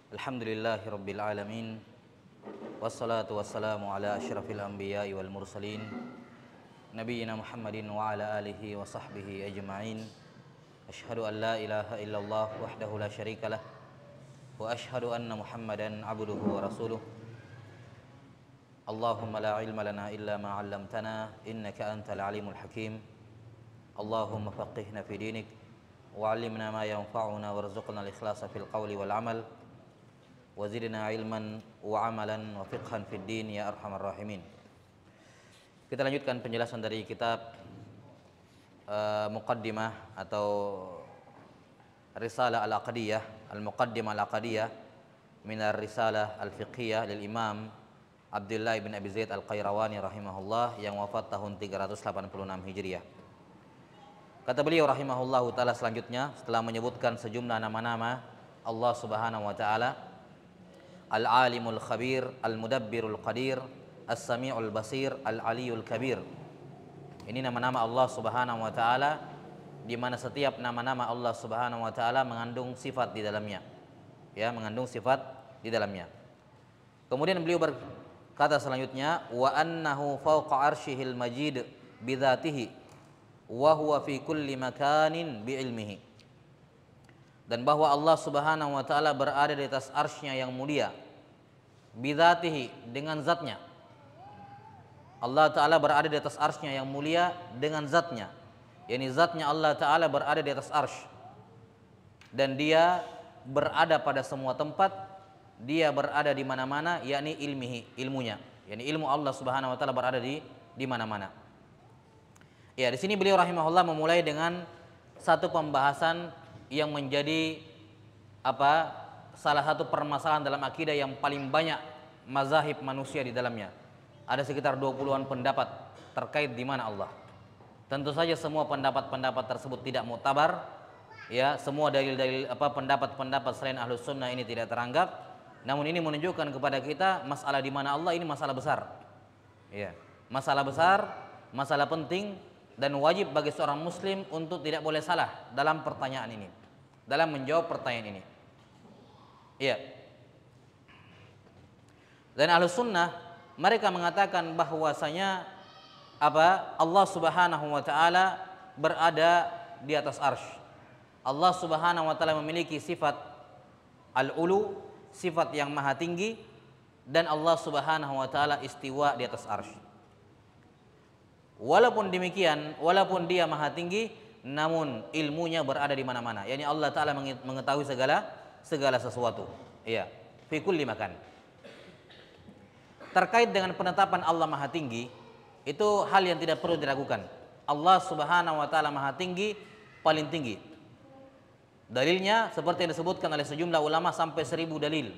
Alhamdulillahi Rabbil Alamin. Wassalatu wassalamu ala asyrafil anbiya'i wal mursalin Nabiyyina Muhammadin wa ala alihi wa sahbihi ajma'in. Ashhadu an la ilaha illallah wahdahu la syarikalah wa ashhadu anna Muhammadan abduhu wa rasuluh. Allahumma la ilma lana illa ma 'allamtana innaka antal alimul hakim. Allahumma faqihna fi dinik wa 'allimna ma yanfa'una warzuqna al-ikhlasa fil qawli wal 'amal wa zidna ilman wa 'amalan wa fiqhan fid din ya arhamar rahimin. Kita lanjutkan penjelasan dari kitab Muqaddimah atau Risalah Al-Aqdiyah, Al-Muqaddimah Al-Aqdiyah min Ar-Risalah Al-Fiqhiyah lil Imam Abdullah bin Abi Zaid Al-Qayrawani rahimahullah yang wafat tahun 386 Hijriah. Kata beliau rahimahullahu taala selanjutnya setelah menyebutkan sejumlah nama-nama Allah Subhanahu wa taala, Al-Alimul Khabir, Al-Mudabbirul Qadir, As-Sami'ul Basir, Al-Aliyul Kabir. Ini nama-nama Allah Subhanahu wa taala di mana setiap nama-nama Allah Subhanahu wa taala mengandung sifat di dalamnya. Ya, mengandung sifat di dalamnya. Kemudian beliau berkata selanjutnya, wa annahu fawqa arsyihil majid bidzatihi wa huwa fi kulli makanin bi ilmihi. Dan bahwa Allah Subhanahu wa taala berada di atas arsy-Nya yang mulia, bidzatihi, dengan zatnya. Allah taala berada di atas arsy-Nya yang mulia dengan zatnya. Yani zatnya Allah taala berada di atas arsy. Dan dia berada pada semua tempat, dia berada di mana-mana, yakni ilmihi, ilmunya. Yani ilmu Allah Subhanahu wa taala berada di mana-mana. Ya, di sini beliau rahimahullah memulai dengan satu pembahasan yang menjadi salah satu permasalahan dalam akidah yang paling banyak mazahib manusia di dalamnya. Ada sekitar 20-an pendapat terkait di mana Allah. Tentu saja semua pendapat-pendapat tersebut tidak muktabar, ya, semua dalil-dalil pendapat-pendapat selain Ahlus Sunnah ini tidak teranggap. Namun ini menunjukkan kepada kita masalah di mana Allah ini masalah besar. Ya, masalah besar, masalah penting, dan wajib bagi seorang muslim untuk tidak boleh salah dalam pertanyaan ini, dalam menjawab pertanyaan ini. Iya. Dan Ahlus Sunnah mereka mengatakan bahwasanya Allah Subhanahu wa taala berada di atas arsy. Allah Subhanahu wa taala memiliki sifat al-ulu, sifat yang maha tinggi, dan Allah Subhanahu wa taala istiwa di atas arsy. Walaupun demikian, walaupun dia maha tinggi, namun ilmunya berada di mana-mana. Yani Allah taala mengetahui segala sesuatu. Iya, fi kulli makan. Terkait dengan penetapan Allah maha tinggi, itu hal yang tidak perlu diragukan. Allah Subhanahu wa taala maha tinggi, paling tinggi. Dalilnya seperti yang disebutkan oleh sejumlah ulama sampai 1000 dalil.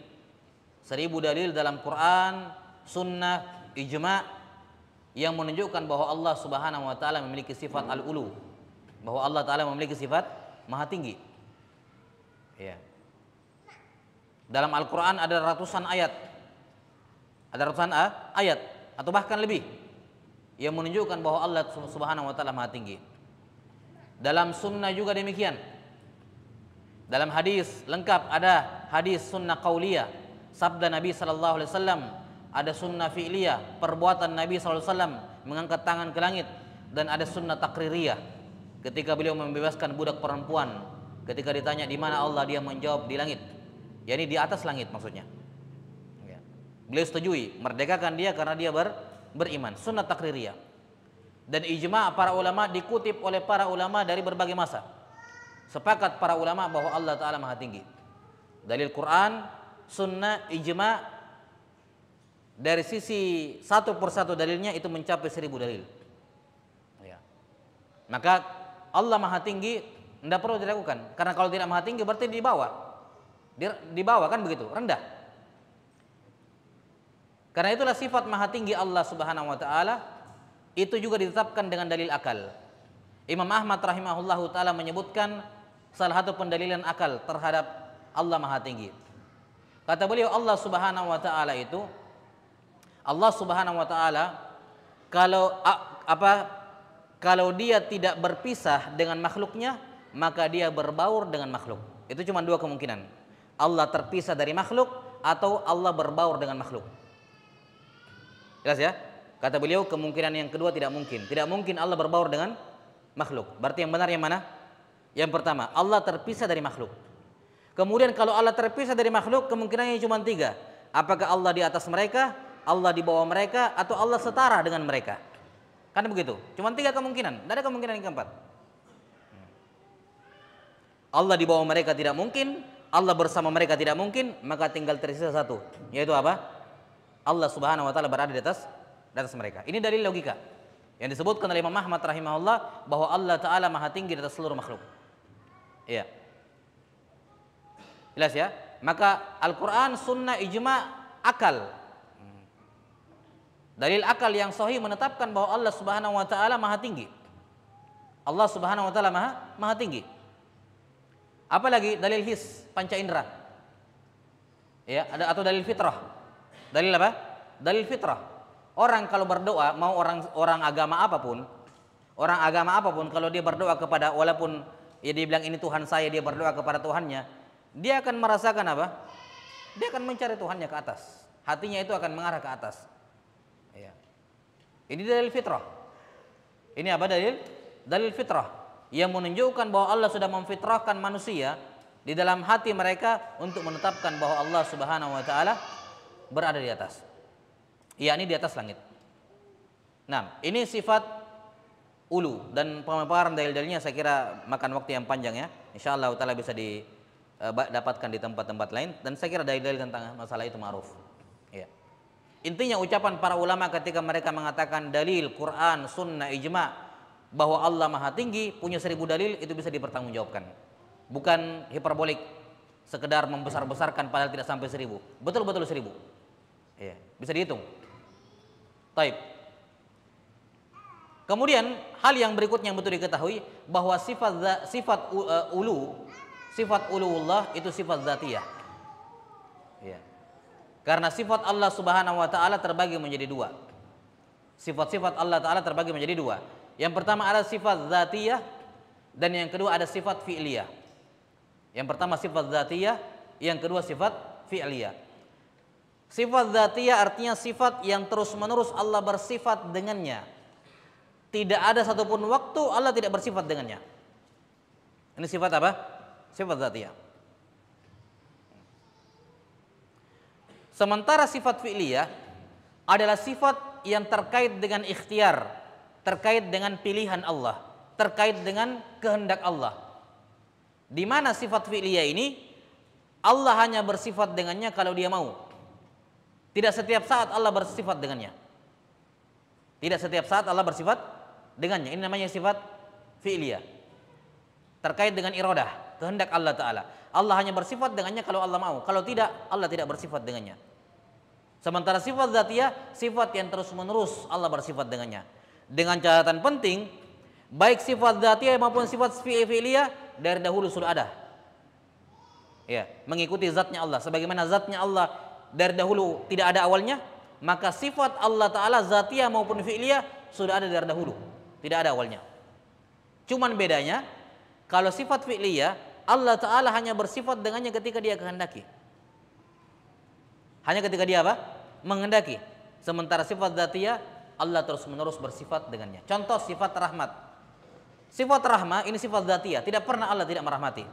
1000 dalil dalam Quran, sunnah, ijma' yang menunjukkan bahwa Allah Subhanahu wa taala memiliki sifat al-ulu, bahwa Allah taala memiliki sifat maha tinggi. Ya. Dalam Al-Qur'an ada ratusan ayat. Ada ratusan ayat atau bahkan lebih yang menunjukkan bahwa Allah Subhanahu wa taala maha tinggi. Dalam sunnah juga demikian. Dalam hadis lengkap ada hadis sunnah qauliyah, sabda Nabi sallallahu alaihi wasallam. Ada sunnah fi'liyah, perbuatan Nabi SAW mengangkat tangan ke langit, dan ada sunnah takririyah, ketika beliau membebaskan budak perempuan. Ketika ditanya di mana Allah, dia menjawab di langit, yakni di atas langit maksudnya. Ya. Beliau setujui merdekakan dia karena dia beriman. Sunnah takririyah. Dan ijma' para ulama dikutip oleh para ulama dari berbagai masa. Sepakat para ulama bahwa Allah Ta'ala maha tinggi. Dalil Quran, sunnah, ijma'. Dari sisi satu persatu dalilnya itu mencapai 1000 dalil. Ya. Maka Allah maha tinggi tidak perlu diragukan. Karena kalau tidak maha tinggi berarti di bawah kan begitu, rendah. Karena itulah sifat maha tinggi Allah Subhanahu wa taala itu juga ditetapkan dengan dalil akal. Imam Ahmad rahimahullahu taala menyebutkan salah satu pendalilan akal terhadap Allah maha tinggi. Kata beliau, Allah Subhanahu wa taala itu, Allah Subhanahu wa taala kalau dia tidak berpisah dengan makhluknya, maka dia berbaur dengan makhluk. Itu cuma dua kemungkinan. Allah terpisah dari makhluk atau Allah berbaur dengan makhluk. Jelas ya? Kata beliau kemungkinan yang kedua tidak mungkin. Tidak mungkin Allah berbaur dengan makhluk. Berarti yang benar yang mana? Yang pertama, Allah terpisah dari makhluk. Kemudian kalau Allah terpisah dari makhluk, kemungkinannya cuma tiga. Apakah Allah di atas mereka, Allah di bawah mereka, atau Allah setara dengan mereka? Kan begitu. Cuma tiga kemungkinan. Tidak ada kemungkinan yang keempat. Allah di bawah mereka tidak mungkin, Allah bersama mereka tidak mungkin, maka tinggal tersisa satu, yaitu apa? Allah Subhanahu wa taala berada di atas mereka. Ini dalil logika yang disebutkan oleh Imam Ahmad rahimahullah bahwa Allah taala Maha tinggi di atas seluruh makhluk. Iya. Jelas ya? Maka Al-Qur'an, sunnah, ijma, akal. Dalil akal yang sahih menetapkan bahwa Allah Subhanahu wa taala Maha tinggi. Allah Subhanahu wa taala Maha tinggi. Apalagi dalil his, panca indera. Ya, ada atau dalil fitrah. Dalil apa? Dalil fitrah. Orang kalau berdoa, mau orang agama apapun, kalau dia berdoa kepada, walaupun ya dia bilang ini Tuhan saya, dia berdoa kepada Tuhannya, dia akan merasakan apa? Dia akan mencari Tuhannya ke atas. Hatinya itu akan mengarah ke atas. Ya. Ini dalil fitrah. Ini apa dalil? Dalil fitrah yang menunjukkan bahwa Allah sudah memfitrahkan manusia di dalam hati mereka untuk menetapkan bahwa Allah Subhanahu wa taala berada di atas. Yakni di atas langit. Nah, ini sifat ulu, dan pemaparan dalil-dalilnya saya kira makan waktu yang panjang ya. Insyaallah taala bisa didapatkan di tempat-tempat lain, dan saya kira dalil-dalil tentang masalah itu ma'ruf. Ya. Intinya ucapan para ulama ketika mereka mengatakan dalil Quran, sunnah, ijma bahwa Allah Maha tinggi, punya 1000 dalil, itu bisa dipertanggungjawabkan. Bukan hiperbolik, sekedar membesar-besarkan padahal tidak sampai 1000. Betul-betul 1000. Ya, bisa dihitung. Taib. Kemudian hal yang berikutnya yang betul diketahui bahwa sifat uluwullah itu sifat dzatiyah. Ya. Karena sifat Allah Subhanahu wa taala terbagi menjadi dua. Sifat-sifat Allah taala terbagi menjadi dua. Yang pertama ada sifat dzatiyah dan yang kedua ada sifat fi'liyah. Yang pertama sifat dzatiyah, yang kedua sifat fi'liyah. Sifat dzatiyah artinya sifat yang terus-menerus Allah bersifat dengannya. Tidak ada satupun waktu Allah tidak bersifat dengannya. Ini sifat apa? Sifat dzatiyah. Sementara sifat fi'liyah adalah sifat yang terkait dengan ikhtiar, terkait dengan pilihan Allah, terkait dengan kehendak Allah. Di mana sifat fi'liyah ini Allah hanya bersifat dengannya kalau dia mau. Tidak setiap saat Allah bersifat dengannya. Tidak setiap saat Allah bersifat dengannya. Ini namanya sifat fi'liyah. Terkait dengan iradah, kehendak Allah Ta'ala. Allah hanya bersifat dengannya kalau Allah mau. Kalau tidak, Allah tidak bersifat dengannya. Sementara sifat dzatiyah, sifat yang terus-menerus Allah bersifat dengannya. Dengan catatan penting, baik sifat dzatiyah maupun sifat fi'liyah dari dahulu sudah ada. Ya, mengikuti zatnya Allah. Sebagaimana zatnya Allah dari dahulu tidak ada awalnya, maka sifat Allah Ta'ala zatiyah maupun fi'liyah sudah ada dari dahulu, tidak ada awalnya. Cuman bedanya, kalau sifat fi'liyah Allah Ta'ala hanya bersifat dengannya ketika dia kehendaki. Hanya ketika dia apa? Menghendaki. Sementara sifat zatiyah Allah terus menerus bersifat dengannya. Contoh sifat rahmat. Sifat rahmah ini sifat zatiyah, tidak pernah Allah tidak merahmati.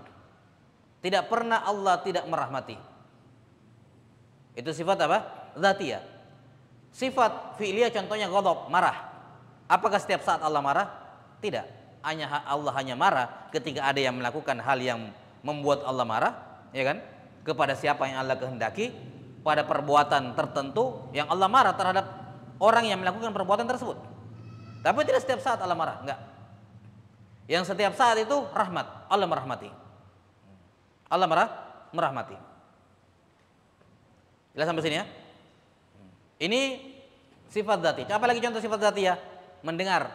Tidak pernah Allah tidak merahmati. Itu sifat apa? Dzatiyah. Sifat fi'liyah contohnya ghadab, marah. Apakah setiap saat Allah marah? Tidak. Allah hanya marah ketika ada yang melakukan hal yang membuat Allah marah, ya kan? Kepada siapa yang Allah kehendaki, pada perbuatan tertentu yang Allah marah terhadap orang yang melakukan perbuatan tersebut. Tapi tidak setiap saat Allah marah, enggak. Yang setiap saat itu rahmat, Allah merahmati. Allah merahmati. Jelas sampai sini ya? Ini sifat dzatiyah. Apa lagi contoh sifat dzatiyah? Mendengar,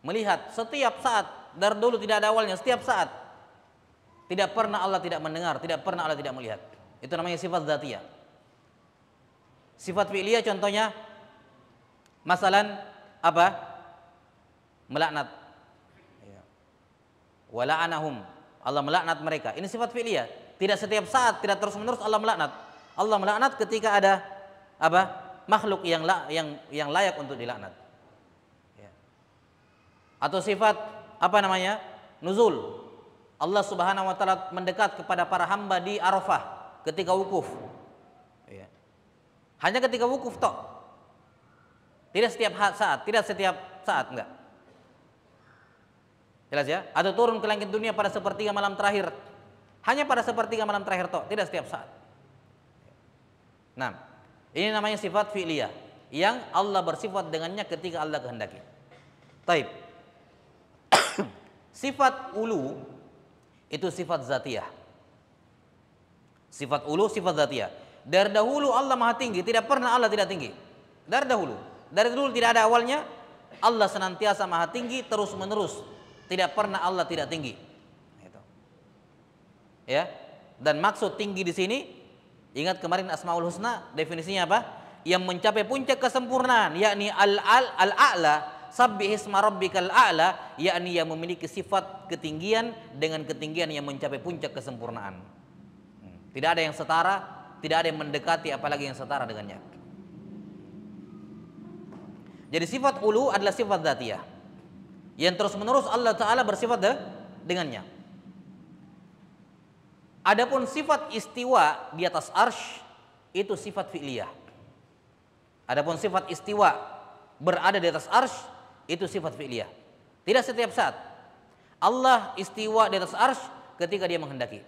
melihat setiap saat, dari dulu tidak ada awalnya, setiap saat. Tidak pernah Allah tidak mendengar, tidak pernah Allah tidak melihat. Itu namanya sifat dzatiyah. Sifat fi'liyah contohnya masalan apa? Melaknat. Wa la'anahum. Allah melaknat mereka. Ini sifat fi'liyah. Tidak setiap saat, tidak terus-menerus Allah melaknat. Allah melaknat ketika ada apa? Makhluk yang layak untuk dilaknat. Ya. Atau sifat apa namanya? Nuzul. Allah Subhanahu wa taala mendekat kepada para hamba di Arafah ketika wukuf. Ya. Hanya ketika wukuf toh. Tidak setiap saat, enggak. Jelas ya? Atau turun ke langit dunia pada sepertiga malam terakhir. Hanya pada sepertiga malam terakhir toh, tidak setiap saat. Nah, ini namanya sifat fi'liyah yang Allah bersifat dengannya ketika Allah kehendaki. Taib. Sifat ulu itu sifat zatiyah. Sifat ulu sifat zatiyah. Dari dahulu Allah Maha tinggi, tidak pernah Allah tidak tinggi. Dari dahulu, dari dulu tidak ada awalnya, Allah senantiasa Maha tinggi terus menerus. Tidak pernah Allah tidak tinggi. Gitu. Ya. Dan maksud tinggi di sini, ingat kemarin Asmaul Husna definisinya apa? Yang mencapai puncak kesempurnaan, yakni al-a'la, sabbih isma rabbikal a'la, yakni yang memiliki sifat ketinggian dengan ketinggian yang mencapai puncak kesempurnaan. Tidak ada yang setara, tidak ada yang mendekati apalagi yang setara dengannya. Jadi sifat ulu adalah sifat dzatiyah yang terus-menerus Allah Ta'ala bersifat dengannya. Adapun sifat istiwa di atas arsy itu sifat fi'liyah. Adapun sifat istiwa berada di atas arsy itu sifat fi'liyah. Tidak setiap saat. Allah istiwa di atas arsy ketika dia menghendaki.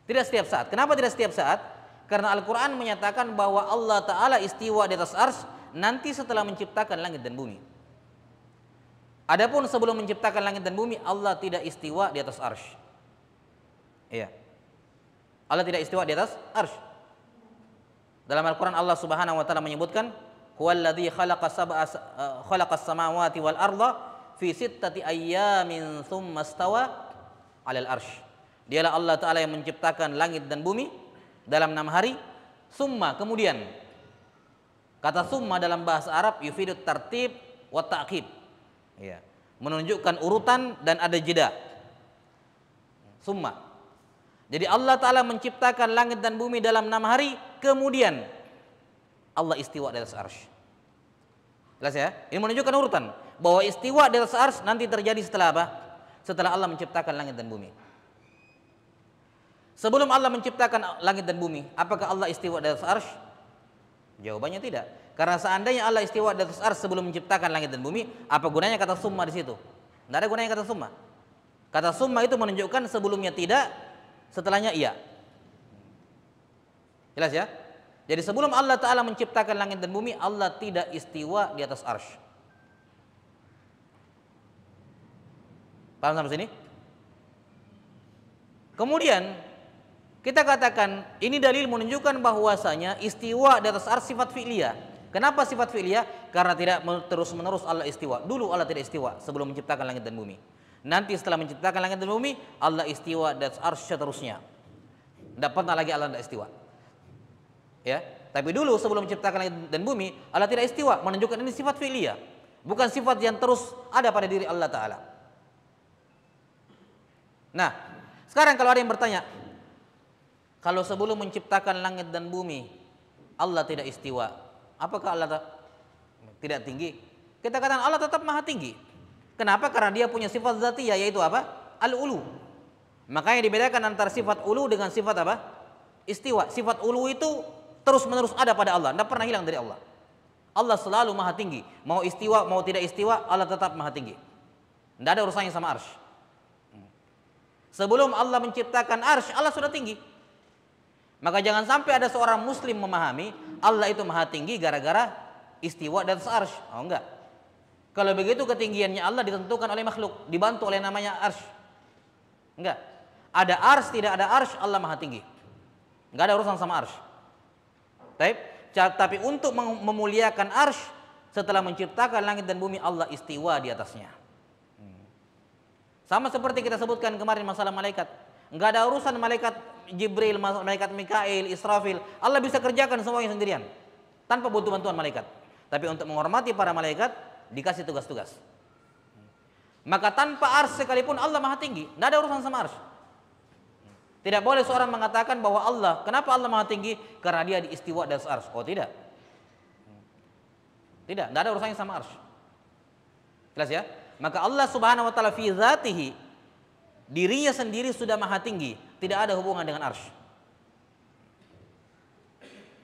Tidak setiap saat. Kenapa tidak setiap saat? Karena Al-Quran menyatakan bahwa Allah Ta'ala istiwa di atas arsy nanti setelah menciptakan langit dan bumi. Adapun sebelum menciptakan langit dan bumi, Allah tidak istiwa di atas arsy. Iya. Allah tidak istiwa di atas arsy. Dalam Al-Quran Allah Subhanahu wa taala menyebutkan, "Huwallazi khalaqas samawati wal arda fi sittati ayyamin tsumma istawa 'alal arsy." Dialah Allah Ta'ala yang menciptakan langit dan bumi dalam 6 hari. Summa, kemudian. Kata summa dalam bahasa Arab yufidut tartib wa ta'qib. Ya. Menunjukkan urutan dan ada jeda. Summa. Jadi Allah Ta'ala menciptakan langit dan bumi dalam 6 hari. Kemudian Allah istiwa di atas arsy. Jelas ya? Ini menunjukkan urutan. Bahwa istiwa di atas arsy nanti terjadi setelah apa? Setelah Allah menciptakan langit dan bumi. Sebelum Allah menciptakan langit dan bumi, apakah Allah istiwa di atas arsy? Jawabannya tidak. Karena seandainya Allah istiwa di atas arsy sebelum menciptakan langit dan bumi, apa gunanya kata summa di situ? Tidak ada gunanya kata summa. Kata summa itu menunjukkan sebelumnya tidak, setelahnya iya. Jelas ya? Jadi sebelum Allah Ta'ala menciptakan langit dan bumi, Allah tidak istiwa di atas arsy. Paham sampai sini? Kemudian kita katakan ini dalil menunjukkan bahwasanya istiwa di atas arsy sifat fi'liyah. Kenapa sifat fi'liyah? Karena tidak terus-menerus Allah istiwa. Dulu Allah tidak istiwa sebelum menciptakan langit dan bumi. Nanti setelah menciptakan langit dan bumi, Allah istiwa di atas arsy seterusnya. Tidak pernah lagi Allah tidak istiwa. Ya, tapi dulu sebelum menciptakan langit dan bumi, Allah tidak istiwa, menunjukkan ini sifat fi'liyah, bukan sifat yang terus ada pada diri Allah Ta'ala. Nah, sekarang kalau ada yang bertanya, kalau sebelum menciptakan langit dan bumi Allah tidak istiwa, apakah Allah tidak tinggi? Kita katakan Allah tetap maha tinggi. Kenapa? Karena dia punya sifat dzatiyah, yaitu apa? Al-ulu. Makanya dibedakan antara sifat ulu dengan sifat apa? Istiwa. Sifat ulu itu terus menerus ada pada Allah, tidak pernah hilang dari Allah. Allah selalu maha tinggi. Mau istiwa, mau tidak istiwa, Allah tetap maha tinggi. Tidak ada urusannya sama arsy. Sebelum Allah menciptakan arsy, Allah sudah tinggi. Maka jangan sampai ada seorang muslim memahami Allah itu maha tinggi gara-gara istiwa dan arsy. Oh enggak. Kalau begitu ketinggiannya Allah ditentukan oleh makhluk, dibantu oleh namanya arsy. Enggak. Ada arsy, tidak ada arsy, Allah maha tinggi. Enggak ada urusan sama arsy. Tapi untuk memuliakan arsy, setelah menciptakan langit dan bumi, Allah istiwa di atasnya. Sama seperti kita sebutkan kemarin masalah malaikat. Enggak ada urusan malaikat Jibril, malaikat Mikail, Israfil. Allah bisa kerjakan semuanya sendirian tanpa butuh bantuan malaikat. Tapi untuk menghormati para malaikat dikasih tugas-tugas. Maka tanpa arsy sekalipun Allah maha tinggi, tidak ada urusan sama arsy. Tidak boleh seorang mengatakan bahwa Allah, kenapa Allah maha tinggi? Karena dia diistiwa di atas arsy. Oh tidak. Tidak ada urusannya sama arsy. Jelas ya? Maka Allah Subhanahu wa taala fi dzatihi, dirinya sendiri sudah maha tinggi, tidak ada hubungan dengan arsy.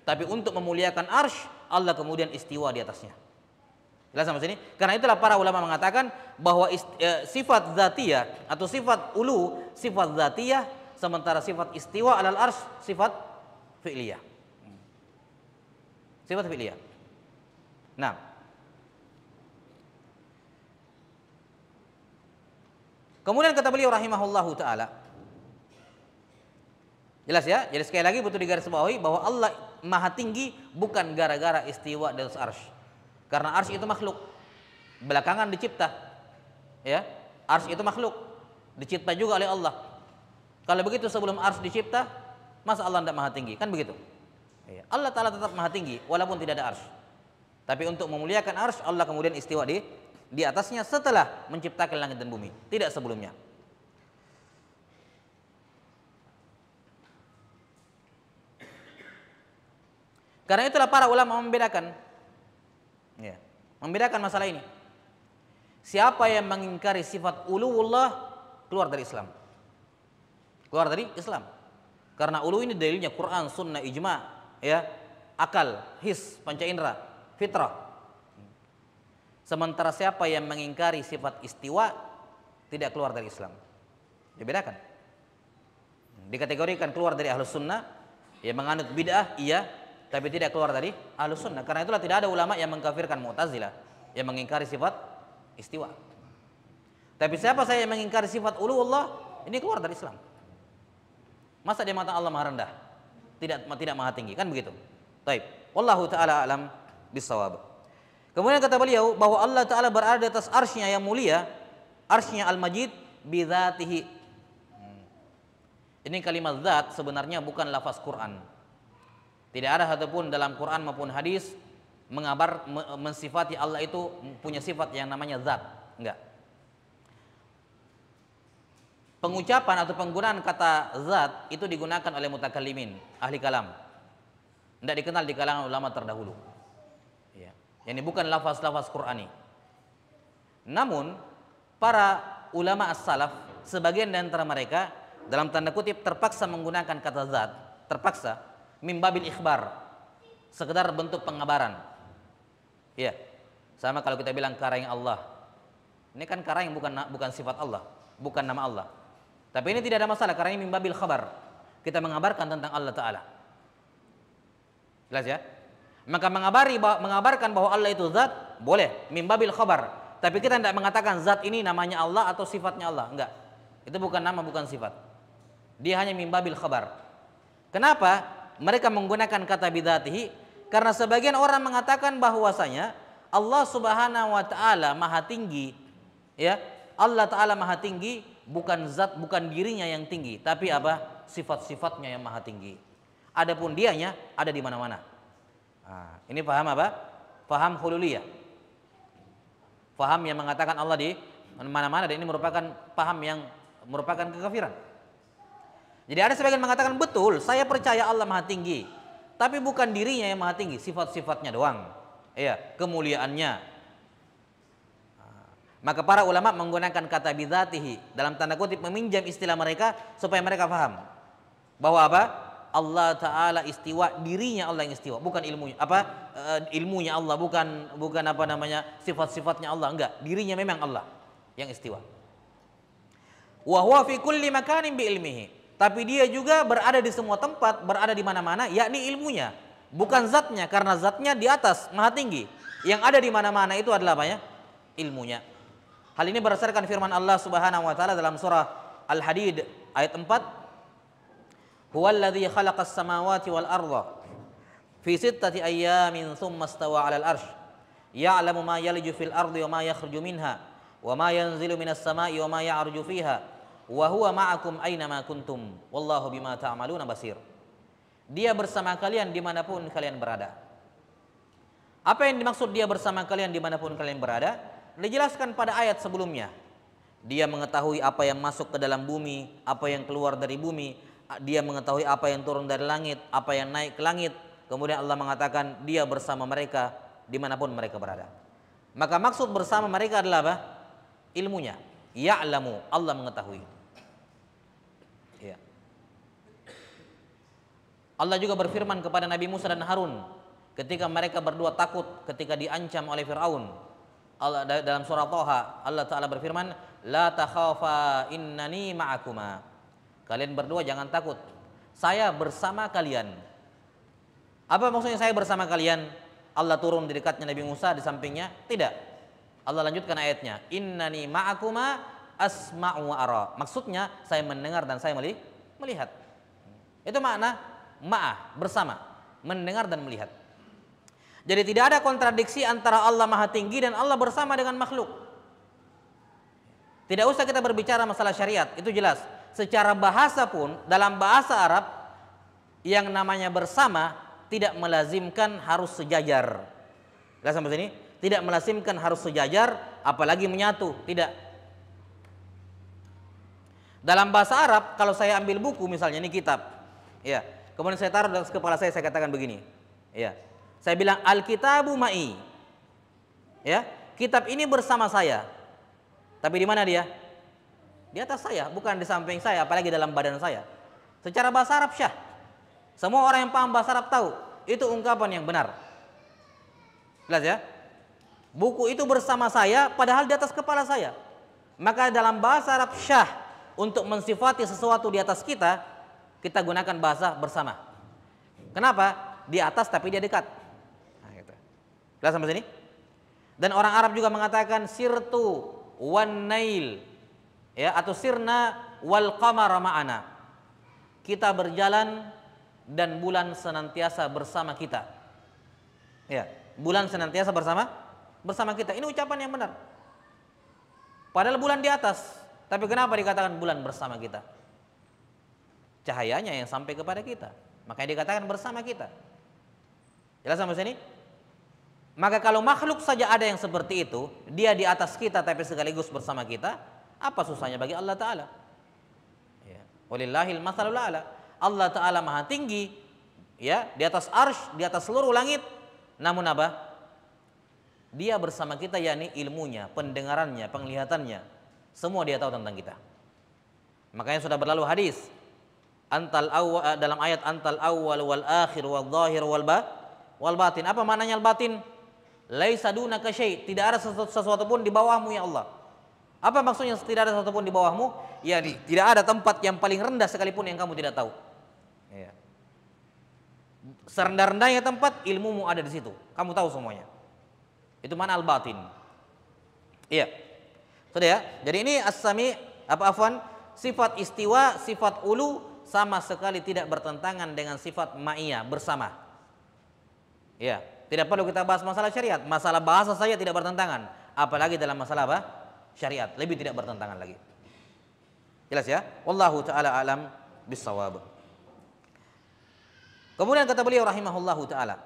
Tapi untuk memuliakan arsy, Allah kemudian istiwa di atasnya. Jelas sampai sini? Karena itulah para ulama mengatakan bahwa sifat dzatiyah atau sifat ulu, sifat dzatiyah, sementara sifat istiwa alal arsy sifat fi'liyah. Sifat fi'liyah. Nah, kemudian kata beliau rahimahullahu taala, jelas ya? Jadi sekali lagi betul digarisbawahi bahwa Allah maha tinggi bukan gara-gara istiwa di atas arsy. Karena arsy itu makhluk, belakangan dicipta. Ya, arsy itu makhluk, dicipta juga oleh Allah. Kalau begitu sebelum arsy dicipta, masa Allah tidak maha tinggi? Kan begitu. Ya. Allah Ta'ala tetap maha tinggi walaupun tidak ada arsy. Tapi untuk memuliakan arsy, Allah kemudian istiwa di atasnya setelah menciptakan langit dan bumi, tidak sebelumnya. Karena itulah para ulama membedakan, ya, membedakan masalah ini. Siapa yang mengingkari sifat uluwullah keluar dari Islam, keluar dari Islam. Karena ulu ini dalilnya Quran, Sunnah, Ijma, ya, akal, his, panca indera, fitrah. Sementara siapa yang mengingkari sifat istiwa tidak keluar dari Islam. Dibedakan. Dikategorikan keluar dari ahlus sunnah, ya menganut bid'ah, iya, tapi tidak keluar dari ahlus sunnah. Karena itulah tidak ada ulama yang mengkafirkan Mu'tazilah yang mengingkari sifat istiwa. Tapi siapa saya yang mengingkari sifat uluwullah, ini keluar dari Islam. Masa dia mengatakan Allah maha rendah, tidak maha tinggi, kan begitu. Taib. Wallahu taala alam bisawab. Kemudian kata beliau bahwa Allah Ta'ala berada di atas arsy-Nya yang mulia, arsy-Nya Al-Majid bidzatihi. Ini kalimat zat sebenarnya bukan lafaz Quran. Tidak ada satupun dalam Quran maupun hadis mensifati Allah itu punya sifat yang namanya zat. Enggak. Pengucapan atau penggunaan kata zat itu digunakan oleh mutakallimin, ahli kalam. Tidak dikenal di kalangan ulama terdahulu. Ya. Ini bukan lafaz-lafaz Qur'ani. Namun para ulama as-salaf, sebagian di antara mereka dalam tanda kutip terpaksa menggunakan kata zat, terpaksa mimbabil ikhbar, sekedar bentuk pengabaran. Ya, sama kalau kita bilang karang Allah. Ini kan karang bukan sifat Allah, bukan nama Allah. Tapi ini tidak ada masalah karena ini mimbabil khabar. Kita mengabarkan tentang Allah Ta'ala. Jelas ya? Maka mengabarkan bahwa Allah itu zat, boleh, mimbabil khabar. Tapi kita tidak mengatakan zat ini namanya Allah atau sifatnya Allah. Enggak. Itu bukan nama, bukan sifat. Dia hanya mimbabil khabar. Kenapa? Mereka menggunakan kata bidzatihi karena sebagian orang mengatakan bahwasanya Allah Subhanahu wa taala Maha tinggi, ya. Allah Taala Maha tinggi bukan zat, bukan dirinya yang tinggi, tapi apa? Sifat-sifatnya yang maha tinggi. Adapun dianya ada di mana-mana. Nah, ini paham apa? Paham hululiyah. Paham yang mengatakan Allah di mana-mana, dan ini merupakan paham yang merupakan kekafiran. Jadi ada sebagian mengatakan betul, saya percaya Allah maha tinggi, tapi bukan dirinya yang maha tinggi, sifat-sifatnya doang. Iya, kemuliaannya. Maka para ulama menggunakan kata bidzatihi dalam tanda kutip meminjam istilah mereka supaya mereka paham bahwa apa? Allah Ta'ala istiwa, dirinya Allah yang istiwa, bukan ilmunya. Ilmunya Allah, bukan apa namanya, sifat-sifatnya Allah, enggak. Dirinya memang Allah yang istiwa. Wa huwa fi kulli makanin bi ilmihi. Tapi dia juga berada di semua tempat, berada di mana-mana, yakni ilmunya, bukan zatnya, karena zatnya di atas, maha tinggi. Yang ada di mana-mana itu adalah apa ya? Ilmunya. Hal ini berdasarkan firman Allah Subhanahu wa taala dalam surah Al-Hadid ayat 4. Huwallazi khalaqas samawati wal arda fi sittati ayyamin tsumma istawa 'alal arsy ya'lamu ma yaliju fil ardi wa ma yakhruju minha wa ma yanzilu minas sama'i wa ma ya'ruju fiha wa huwa ma'akum aina ma kuntum wallahu bima ta'maluna basir. Dia bersama kalian dimanapun kalian berada. Apa yang dimaksud dia bersama kalian dimanapun kalian berada? Dijelaskan pada ayat sebelumnya. Dia mengetahui apa yang masuk ke dalam bumi, apa yang keluar dari bumi. Dia mengetahui apa yang turun dari langit, apa yang naik ke langit. Kemudian Allah mengatakan dia bersama mereka dimanapun mereka berada. Maka maksud bersama mereka adalah apa? Ilmunya. Ya'lamu, Allah mengetahui. Ya. Allah juga berfirman kepada Nabi Musa dan Harun ketika mereka berdua takut ketika diancam oleh Fir'aun. Allah dalam surah Thaha, Allah Ta'ala berfirman, la takhafa innani ma'akuma. Kalian berdua jangan takut, saya bersama kalian. Apa maksudnya saya bersama kalian? Allah turun di dekatnya Nabi Musa, di sampingnya? Tidak. Allah lanjutkan ayatnya, innani ma'akuma asma'u wa ara. Maksudnya saya mendengar dan saya melihat. Itu makna ma'ah, bersama, mendengar dan melihat. Jadi tidak ada kontradiksi antara Allah Maha Tinggi dan Allah bersama dengan makhluk. Tidak usah kita berbicara masalah syariat, itu jelas. Secara bahasa pun, dalam bahasa Arab, yang namanya bersama tidak melazimkan harus sejajar. Jelas sampai sini? Tidak melazimkan harus sejajar, apalagi menyatu. Tidak. Dalam bahasa Arab, kalau saya ambil buku misalnya, ini kitab, ya, kemudian saya taruh di atas kepala saya katakan begini, ya, saya bilang Alkitabu ma'i, ya, kitab ini bersama saya. Tapi di mana dia? Di atas saya, bukan di samping saya, apalagi dalam badan saya. Secara bahasa Arab syah. Semua orang yang paham bahasa Arab tahu itu ungkapan yang benar. Jelas ya? Buku itu bersama saya padahal di atas kepala saya. Maka dalam bahasa Arab syah, untuk mensifati sesuatu di atas kita, kita gunakan bahasa bersama. Kenapa? Di atas tapi dia dekat. Nah, gitu. Jelas sampai sini? Dan orang Arab juga mengatakan sirtu wan nail, ya, atau sirna wal qamara ma'ana. Kita berjalan dan bulan senantiasa bersama kita. Ya, bulan senantiasa bersama kita. Ini ucapan yang benar. Padahal bulan di atas, tapi kenapa dikatakan bulan bersama kita? Cahayanya yang sampai kepada kita, makanya dikatakan bersama kita. Jelas sampai sini? Maka kalau makhluk saja ada yang seperti itu, dia di atas kita tapi sekaligus bersama kita, apa susahnya bagi Allah Ta'ala? Ya. Walillahil mathalul a'la. Allah Ta'ala Maha Tinggi, ya, di atas arsy, di atas seluruh langit. Namun apa? Dia bersama kita, yakni ilmunya, pendengarannya, penglihatannya, semua dia tahu tentang kita. Makanya sudah berlalu hadis dalam ayat antal awwal wal akhir wal zahir wal batin. Apa maknanya al batin? Laisa dunaka syai', tidak ada sesuatu pun di bawahmu ya Allah. Apa maksudnya tidak ada sesuatu pun di bawahmu? Ya, tidak ada tempat yang paling rendah sekalipun yang kamu tidak tahu. Ya. Serendah-rendahnya tempat, ilmumu ada di situ. Kamu tahu semuanya. Itu mana al-batin. Iya. Sudah ya? Jadi ini as-sami, sifat istiwa, sifat ulu sama sekali tidak bertentangan dengan sifat ma'iyah, bersama. Ya, tidak perlu kita bahas masalah syariat. Masalah bahasa saja tidak bertentangan, apalagi dalam masalah apa? Syariat, lebih tidak bertentangan lagi. Jelas ya? Wallahu ta'ala alam bissawab. Kemudian kata beliau rahimahullahu ta'ala,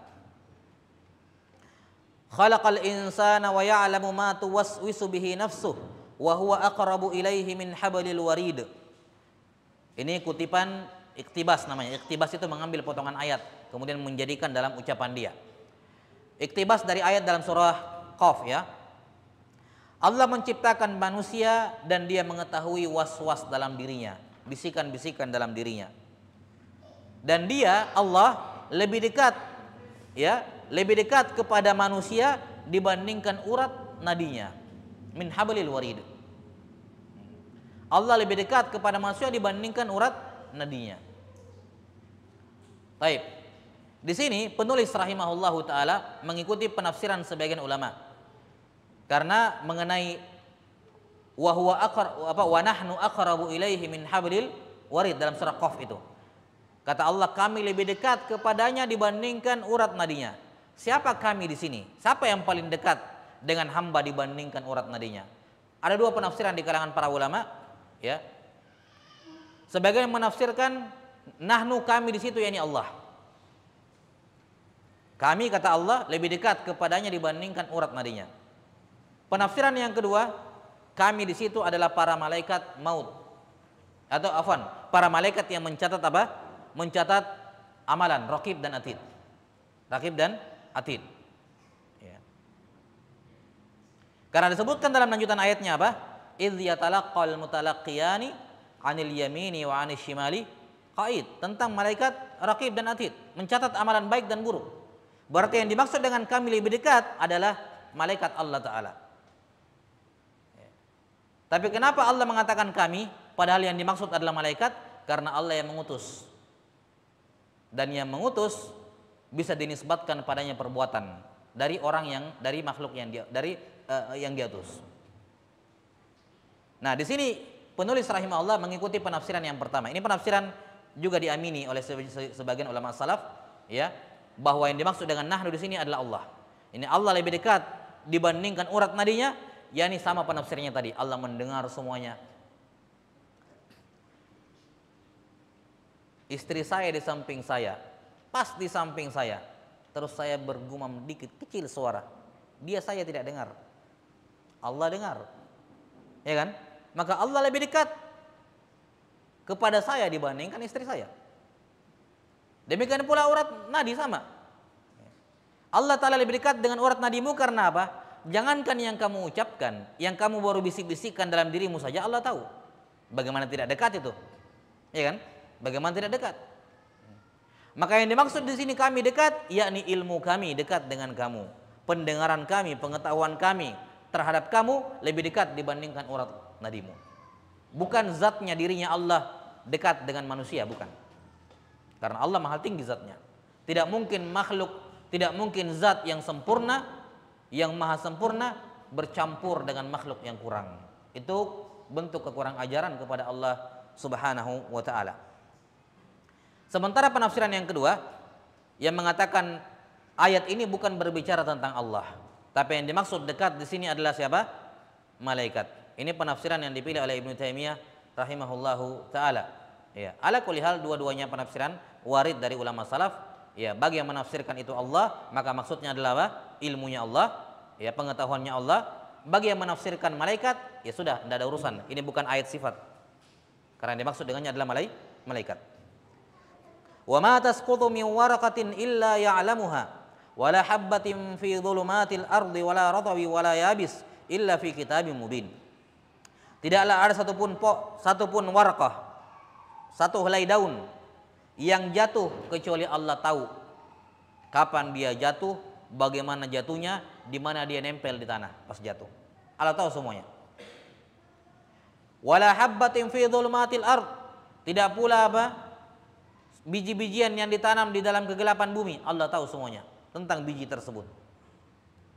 khalaqal insana wa ya'lamu ma tuwaswisu bihi nafsuh wa huwa aqrabu ilaihi min hablil warid. Ini kutipan iktibas namanya. Iktibas itu mengambil potongan ayat kemudian menjadikan dalam ucapan dia. Iktibas dari ayat dalam surah Qaf, ya. Allah menciptakan manusia dan dia mengetahui was-was dalam dirinya, bisikan-bisikan dalam dirinya. Dan dia, Allah, lebih dekat, ya, lebih dekat kepada manusia dibandingkan urat nadinya. Min hablil warid. Allah lebih dekat kepada manusia dibandingkan urat nadinya. Baik. Di sini penulis rahimahullahu taala mengikuti penafsiran sebagian ulama. Karena mengenai wa nahnu aqrabu ilaihi min hablil warid dalam surah Qaf itu. Kata Allah, kami lebih dekat kepadanya dibandingkan urat nadinya. Siapa kami di sini? Siapa yang paling dekat dengan hamba dibandingkan urat nadinya? Ada dua penafsiran di kalangan para ulama, ya. Sebagian menafsirkan nahnu, kami di situ yakni Allah. Kami, kata Allah, lebih dekat kepadanya dibandingkan urat nadinya. Penafsiran yang kedua, Kami di situ adalah para malaikat maut. Atau afwan, para malaikat yang mencatat apa? Mencatat amalan, raqib dan atid. Raqib dan atid. Ya. Karena disebutkan dalam lanjutan ayatnya apa? Idz yatalaqqal mutalaqqiyani 'anil yamini wa 'anil shimali qa'id. Tentang malaikat raqib dan atid, mencatat amalan baik dan buruk. Berarti yang dimaksud dengan kami lebih dekat adalah malaikat Allah Ta'ala. Tapi kenapa Allah mengatakan kami, padahal yang dimaksud adalah malaikat? Karena Allah yang mengutus. Dan yang mengutus bisa dinisbatkan padanya perbuatan dari orang yang, dari makhluk yang dia, yang diutus. Nah, di sini penulis rahimahullah mengikuti penafsiran yang pertama. Ini penafsiran juga diamini oleh sebagian ulama salaf, ya, bahwa yang dimaksud dengan nahnu di sini adalah Allah. Ini Allah lebih dekat dibandingkan urat nadinya, yakni sama penafsirnya tadi, Allah mendengar semuanya. Istri saya di samping saya, pas di samping saya, terus saya bergumam dikit kecil suara, saya tidak dengar, Allah dengar, ya kan? Maka Allah lebih dekat kepada saya dibandingkan istri saya. Demikian pula urat nadi sama. Allah Ta'ala lebih dekat dengan urat nadimu karena apa? Jangankan yang kamu ucapkan, yang kamu baru bisik-bisikkan dalam dirimu saja Allah tahu. Bagaimana tidak dekat itu? Ya kan? Bagaimana tidak dekat? Maka yang dimaksud di sini kami dekat, yakni ilmu kami dekat dengan kamu. Pendengaran kami, pengetahuan kami terhadap kamu lebih dekat dibandingkan urat nadimu. Bukan zatnya dirinya Allah dekat dengan manusia, bukan. Karena Allah mahal tinggi zatnya. Tidak mungkin makhluk, tidak mungkin zat yang sempurna, yang maha sempurna bercampur dengan makhluk yang kurang. Itu bentuk kekurang ajaran kepada Allah Subhanahu wa ta'ala. Sementara penafsiran yang kedua yang mengatakan ayat ini bukan berbicara tentang Allah, tapi yang dimaksud dekat di sini adalah siapa? Malaikat. Ini penafsiran yang dipilih oleh Ibnu Taimiyah rahimahullahu taala. Ya, ala kulli hal dua-duanya penafsiran warid dari ulama salaf. Ya, bagi yang menafsirkan itu Allah, maka maksudnya adalah apa? Ilmunya Allah, ya, pengetahuannya Allah. Bagi yang menafsirkan malaikat, ya sudah, tidak ada urusan. Ini bukan ayat sifat. Karena yang dimaksud dengannya adalah malaikat. Wa ma tasqutu min waraqatin illa ya'lamuha wa la habbatin fi dhulumatil ardi wa la ratabi wa la yabis illa fi kitabim mubin. Tidaklah ada satupun warqah, satu helai daun yang jatuh kecuali Allah tahu kapan dia jatuh, bagaimana jatuhnya, di mana dia nempel di tanah pas jatuh. Allah tahu semuanya. Wala habbatin fi dhulumatil ard, tidak pula apa? Biji-bijian yang ditanam di dalam kegelapan bumi, Allah tahu semuanya tentang biji tersebut.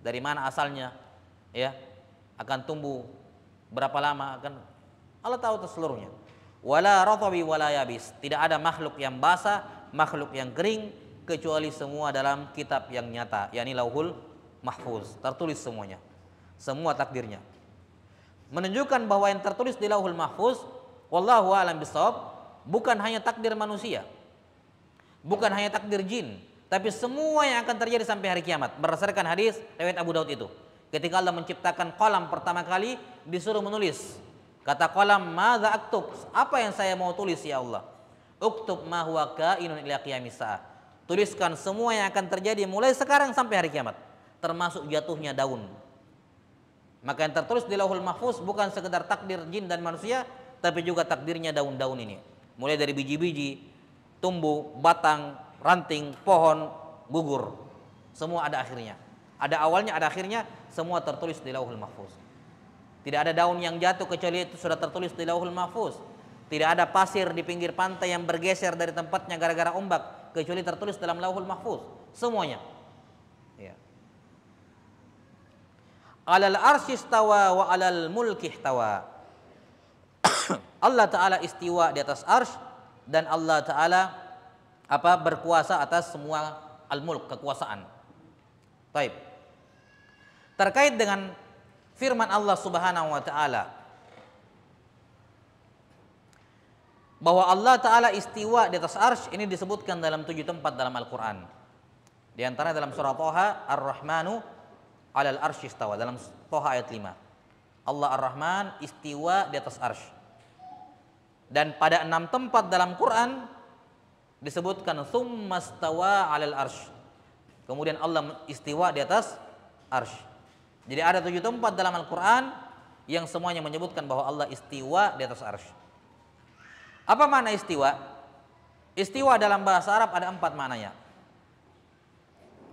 Dari mana asalnya, ya, akan tumbuh berapa lama, akan Allah tahu itu seluruhnya. Wala ratabi wala yabis, tidak ada makhluk yang basah, makhluk yang kering, kecuali semua dalam kitab yang nyata, yakni Lauhul Mahfuz, tertulis semuanya, semua takdirnya. Menunjukkan bahwa yang tertulis di Lauhul Mahfuz, wallahu a'lam bishawab, bukan hanya takdir manusia, bukan hanya takdir jin, tapi semua yang akan terjadi sampai hari kiamat. Berdasarkan hadis riwayat Abu Daud itu, ketika Allah menciptakan qalam pertama kali, disuruh menulis. Kata qalam, madza aktub, apa yang saya mau tulis ya Allah? Uktub ma huwa kainun ila qiyamis saah, tuliskan semua yang akan terjadi mulai sekarang sampai hari kiamat, termasuk jatuhnya daun. Maka yang tertulis di Lauhul Mahfuz bukan sekedar takdir jin dan manusia, tapi juga takdirnya daun-daun ini, mulai dari biji-biji, tumbuh, batang, ranting, pohon, gugur, semua ada akhirnya, ada awalnya, ada akhirnya, semua tertulis di Lauhul Mahfuz. Tidak ada daun yang jatuh kecuali itu sudah tertulis di Lauhul Mahfuz. Tidak ada pasir di pinggir pantai yang bergeser dari tempatnya gara-gara ombak kecuali tertulis dalam Lauhul Mahfuz. Semuanya. Ya. Alal arsy istawa wa alal mulki ihtawa. Allah Ta'ala istiwa di atas arsy, dan Allah Ta'ala berkuasa atas semua al-mulk, kekuasaan. Baik. Terkait dengan firman Allah Subhanahu wa taala bahwa Allah Ta'ala istiwa di atas arsy, ini disebutkan dalam 7 tempat dalam Al-Quran. Di antara dalam surah Thaha, Ar-Rahmanu 'alal arsy istawa, dalam Thaha ayat 5. Allah Ar-Rahman istiwa di atas arsy. Dan pada 6 tempat dalam Quran disebutkan tsumma stawa 'alal arsy. Kemudian Allah istiwa di atas arsy. Jadi ada 7 tempat dalam Al-Quran yang semuanya menyebutkan bahwa Allah istiwa di atas arsy. Apa makna istiwa? Istiwa dalam bahasa Arab ada 4 maknanya.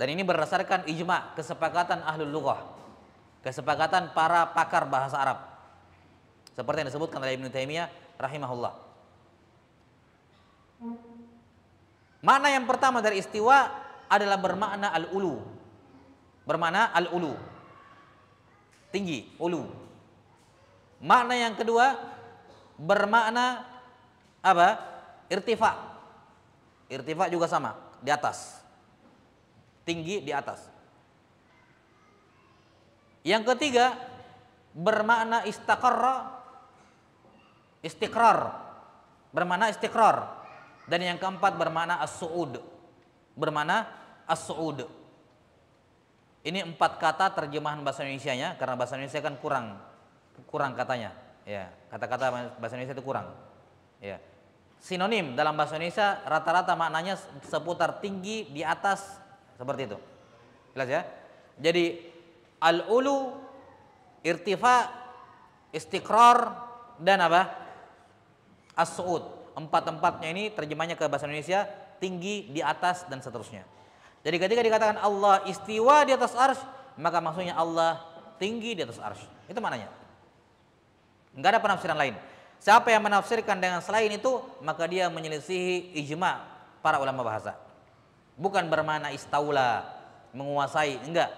Dan ini berdasarkan ijma', kesepakatan ahlul lughah, kesepakatan para pakar bahasa Arab. Seperti yang disebutkan oleh Ibnu Taimiyah rahimahullah. Makna yang pertama dari istiwa adalah bermakna al-ulu. Bermakna al-ulu. Tinggi, ulu. Makna yang kedua bermakna apa? Irtifa. Irtifa juga sama, di atas. Tinggi di atas. Yang ketiga bermakna istaqarra, istiqrar, bermakna istiqrar. Dan yang keempat bermakna as-su'ud, bermakna as-su'ud. Ini 4 kata terjemahan bahasa Indonesianya, karena bahasa Indonesia kan kurang katanya, ya, kata-kata bahasa Indonesia itu kurang, ya. Sinonim dalam bahasa Indonesia rata-rata maknanya seputar tinggi, di atas, seperti itu. Jelas ya? Jadi al-ulu, irtifa, istiqrar, dan apa? As-su'ud. 4-empatnya ini terjemahnya ke bahasa Indonesia tinggi, di atas, dan seterusnya. Jadi ketika dikatakan Allah istiwa di atas arsy, maka maksudnya Allah tinggi di atas arsy. Itu maknanya. Enggak ada penafsiran lain. Siapa yang menafsirkan dengan selain itu, maka dia menyelisihi ijma' para ulama bahasa. Bukan bermakna istaula, menguasai, enggak.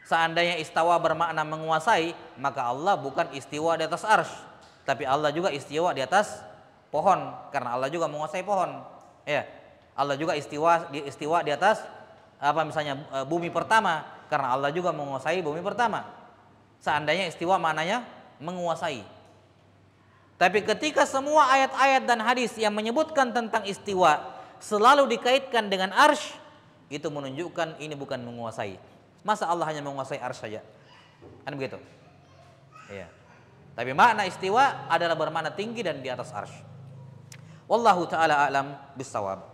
Seandainya istawa bermakna menguasai, maka Allah bukan istiwa di atas arsy, tapi Allah juga istiwa di atas pohon, karena Allah juga menguasai pohon. Ya, Allah juga istiwa di atas apa misalnya bumi pertama, karena Allah juga menguasai bumi pertama. Seandainya istiwa maknanya menguasai. Tapi ketika semua ayat-ayat dan hadis yang menyebutkan tentang istiwa selalu dikaitkan dengan arsy, itu menunjukkan ini bukan menguasai. Masa Allah hanya menguasai arsy saja? Kan begitu. Iya. Tapi makna istiwa adalah bermakna tinggi dan di atas arsy. Wallahu taala a'lam bissawab.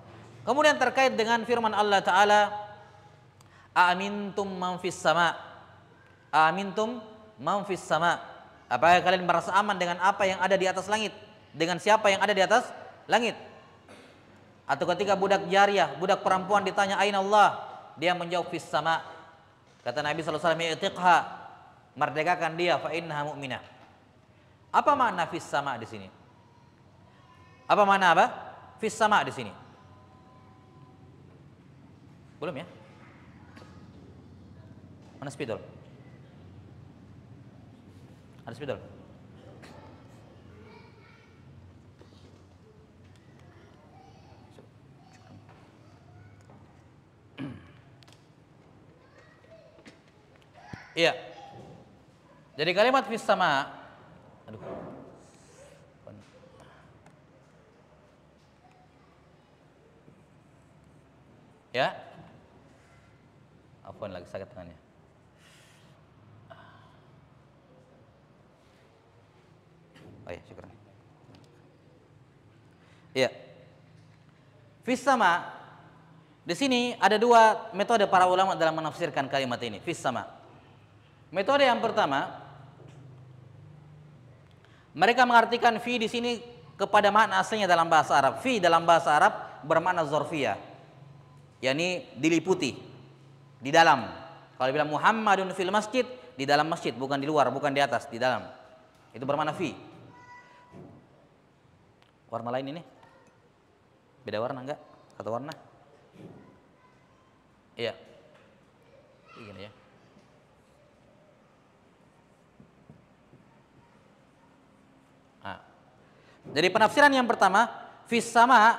Kemudian terkait dengan firman Allah taala, "Amintum man fis sama." Amintum man fis sama. Apakah kalian merasa aman dengan apa yang ada di atas langit? Dengan siapa yang ada di atas langit? Atau ketika budak jariyah, budak perempuan ditanya aina Allah, dia menjawab fis sama. Kata Nabi sallallahu alaihi wasallam, "I'tiqha." Merdekakan dia, fa innaha mu'minah. Apa makna fis sama di sini? Apa makna apa? Fis sama di sini. Belum ya? Mana spidol? Ada spidol? Iya. Jadi kalimat fis sama, aduh. Ya. Afwan, lagi sakit tangannya. Oh ya, syukur. Iya. Fis sama, di sini ada 2 metode para ulama dalam menafsirkan kalimat ini, fis sama. Metode yang pertama, mereka mengartikan fi di sini kepada makna aslinya dalam bahasa Arab. Fi dalam bahasa Arab bermakna dzarfiyah, yakni diliputi, di dalam. Kalau bilang Muhammadun fil masjid, di dalam masjid, bukan di luar, bukan di atas, di dalam. Itu bermakna fi. Warna lain ini? Beda warna enggak? Satu warna? Iya. Begini ya. Nah. Jadi penafsiran yang pertama, fis sama,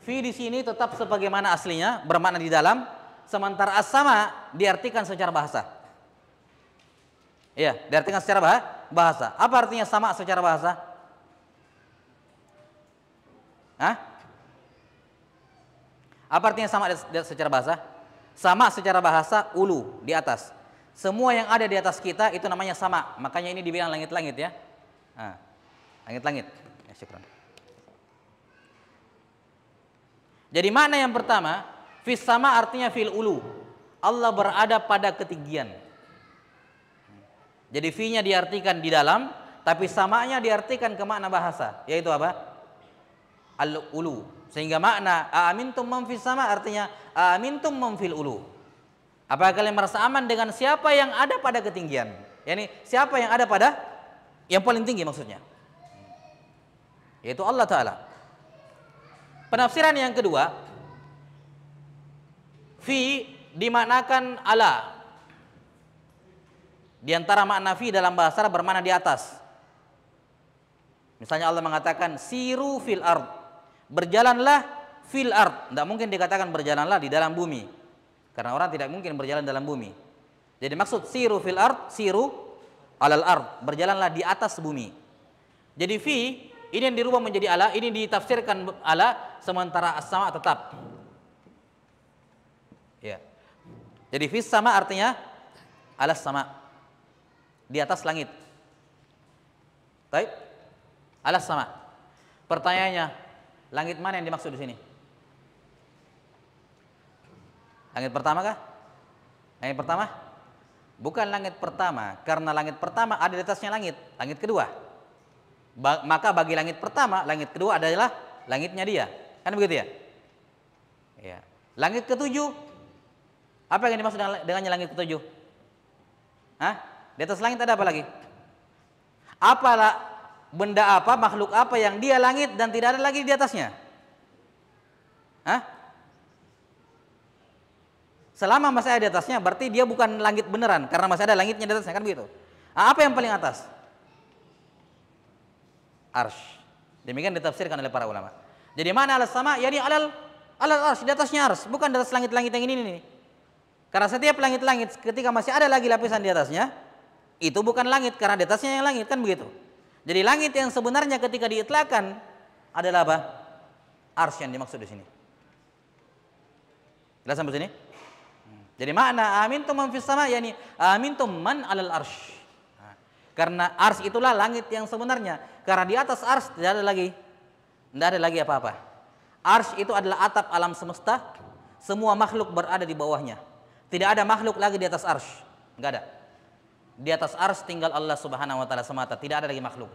fi di sini tetap sebagaimana aslinya, bermakna di dalam, sementara as-sama diartikan secara bahasa. Iya, diartikan secara bahasa. Apa artinya sama secara bahasa? Hah? Apa artinya sama secara bahasa? Sama secara bahasa ulu, di atas. Semua yang ada di atas kita itu namanya sama. Makanya ini dibilang langit-langit ya. Nah, langit-langit. Ya, syukran. Jadi makna yang pertama, fis sama artinya fil ulu. Allah berada pada ketinggian. Jadi fi-nya diartikan di dalam, tapi samanya diartikan ke makna bahasa, yaitu apa? Al-ulu. Sehingga makna amintum man fis sama artinya amintum man fil ulu. Apakah kalian merasa aman dengan siapa yang ada pada ketinggian? Yani siapa yang ada pada yang paling tinggi maksudnya? Yaitu Allah Ta'ala. Penafsiran yang kedua, fi dimaknakan ala. Di antara makna fi dalam bahasa Arab bermakna di atas. Misalnya Allah mengatakan siru fil ard. Berjalanlah fil ard. Tidak mungkin dikatakan berjalanlah di dalam bumi. Karena orang tidak mungkin berjalan dalam bumi. Jadi maksud siru fil ard, siru alal ard. Berjalanlah di atas bumi. Jadi fi ini yang dirubah menjadi ala, ini ditafsirkan ala, sementara as-sama tetap. Ya. Jadi fis sama artinya alas sama. Di atas langit. Baik? Alas sama. Pertanyaannya, langit mana yang dimaksud di sini? Langit pertama kah? Langit pertama? Bukan langit pertama, karena langit pertama ada di atasnya langit kedua. Maka bagi langit pertama, langit kedua adalah langitnya dia. Kan begitu ya? Ya. Langit ketujuh, apa yang dimaksud dengannya langit ketujuh? Hah? Di atas langit ada apa lagi? Apalah benda apa, makhluk apa yang dia langit dan tidak ada lagi di atasnya? Hah? Selama masih ada di atasnya, berarti dia bukan langit beneran, karena masih ada langitnya di atasnya, kan begitu? Apa yang paling atas? Arsh. Demikian ditafsirkan oleh para ulama. Jadi mana alas sama? Yani alal arsh, di atasnya arsh, bukan di atas langit-langit yang ini nih. Karena setiap langit-langit ketika masih ada lagi lapisan di atasnya, itu bukan langit, karena di atasnya yang langit, kan begitu? Jadi langit yang sebenarnya ketika diitlakan adalah apa? Arsh yang dimaksud di sini. Jelas sampai sini? Jadi makna amintum man fis sama yani amintum man alal arsh. Nah, karena arsh itulah langit yang sebenarnya. Karena di atas arsh tidak ada lagi apa-apa. Arsh itu adalah atap alam semesta. Semua makhluk berada di bawahnya. Tidak ada makhluk lagi di atas arsh. Enggak ada. Di atas arsh tinggal Allah Subhanahu wa taala semata, tidak ada lagi makhluk.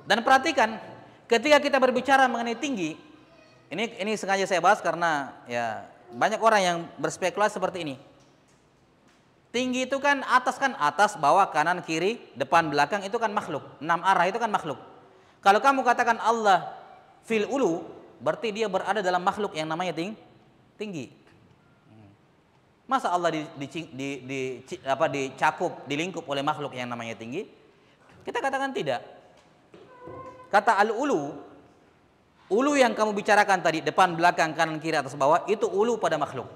Dan perhatikan, ketika kita berbicara mengenai tinggi, ini sengaja saya bahas karena ya banyak orang yang berspekulasi seperti ini. Tinggi itu kan atas, bawah, kanan, kiri, depan, belakang itu kan makhluk. 6 arah itu kan makhluk. Kalau kamu katakan Allah fil ulu, berarti dia berada dalam makhluk yang namanya tinggi. Masa Allah dicakup, dilingkup oleh makhluk yang namanya tinggi? Kita katakan tidak. Kata al-ulu, ulu yang kamu bicarakan tadi, depan, belakang, kanan, kiri, atas, bawah, itu ulu pada makhluk.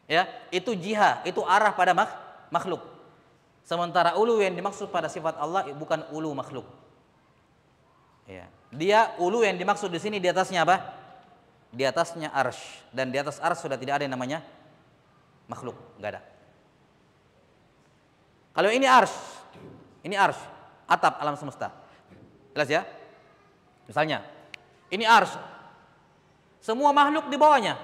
Ya, itu jiha, itu arah pada makhluk. Sementara ulu yang dimaksud pada sifat Allah bukan ulu makhluk. Ya. Dia ulu yang dimaksud di sini di atasnya apa? Di atasnya arsh, dan di atas arsh sudah tidak ada yang namanya makhluk, enggak ada. Kalau ini arsh, atap alam semesta. Jelas ya? Misalnya ini arsh, semua makhluk di bawahnya,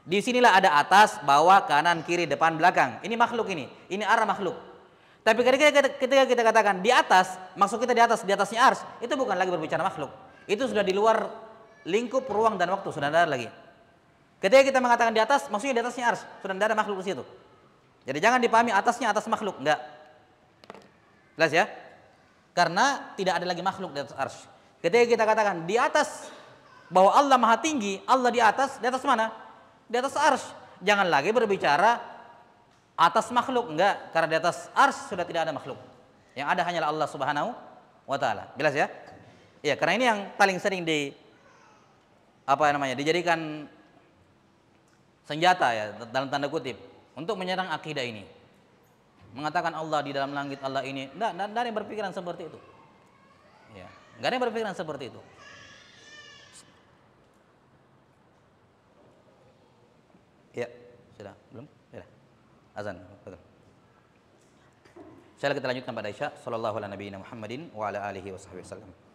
Di sinilah ada atas, bawah, kanan, kiri, depan, belakang. Ini makhluk ini arah makhluk. Tapi ketika kita katakan di atas, maksud kita di atasnya arsh, itu bukan lagi berbicara makhluk. Itu sudah di luar lingkup ruang dan waktu, sudah tidak ada lagi. Ketika kita mengatakan di atas, maksudnya di atasnya arsh, sudah tidak ada makhluk di situ. Jadi jangan dipahami atasnya atas makhluk, enggak. Jelas ya? Karena tidak ada lagi makhluk di atas arsh. Ketika kita katakan di atas, bahwa Allah maha tinggi, Allah di atas mana? Di atas arsh. Jangan lagi berbicara atas makhluk, enggak. Karena di atas arsh sudah tidak ada makhluk. Yang ada hanyalah Allah Subhanahu wa taala. Jelas ya? Ya, karena ini yang paling sering dijadikan senjata ya, dalam tanda kutip, untuk menyerang akidah ini. Mengatakan Allah di dalam langit, Allah ini. Enggak ada yang berpikiran seperti itu. Ya, enggak ada yang berpikiran seperti itu. Azan. Betul. Insya Allah kita lanjutkan pada Isya. Sallallahu ala nabiyina Muhammadin wa ala alihi wa sahbihi wasallam.